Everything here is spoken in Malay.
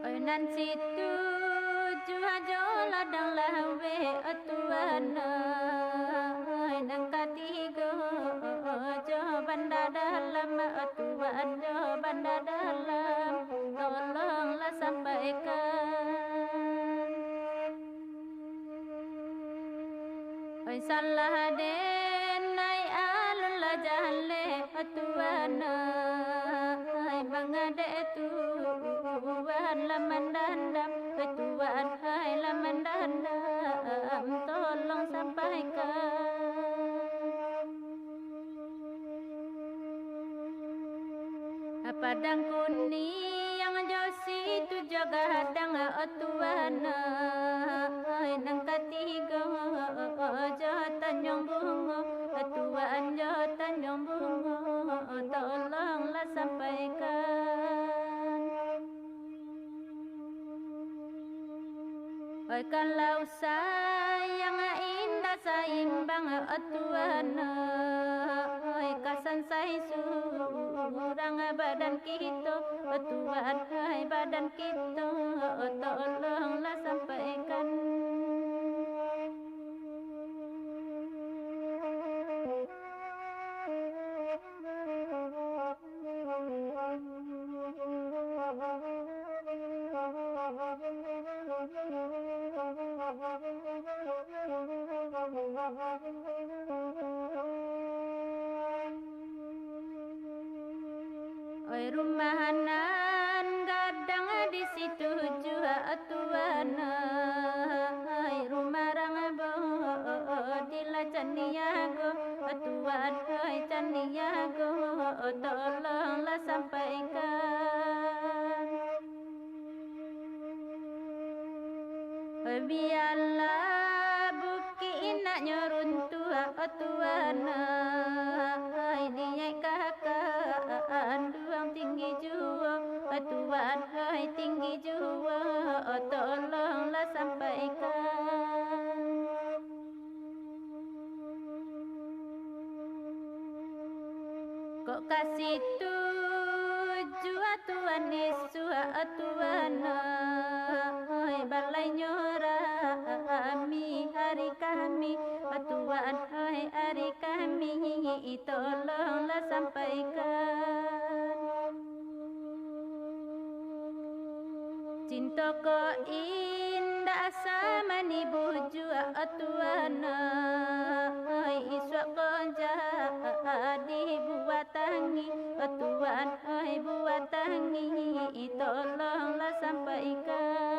Oi nan situ jua jola dang lawe atuana oi nang katigo jo banda dalam atuan jo banda dalam tolonglah sampaikan oi salah den nai alun la jahle atuana oi bangade tu Tuhan laman dandam, Tuhan hai laman dandam, tolong sampaikan. Padang kuning yang jauh situ jaga hadang Tuhan hai nang katiga tanjung bunga Tuhan tanjung bunga, tolonglah sampaikan. Oi kalau sayang indah saimbang Tuhan oi kasan sai surang badan kita Tuhan hai badan kita tolonglah sampaikan. Oi rumahanan gadang di situ jua Tuhan oi rumah rang bo di la Caniago Tuhan oi Caniago tolonglah sampaikan. Biarlah buki nak nyeruntua Tuhan hai dia kakak duang tinggi jua Tuhan hai tinggi jua tolonglah sampaikan. Kok kasih tu jua Tuhan Yesus Tuhan hai balai nyorami hari kami Tuhan hai hari kami tolonglah sampaikan. Cinta ko indah sama ni bujua Tuhan hai iswa ko jadi buat tangi Tuhan hai buat tangi tolonglah sampaikan.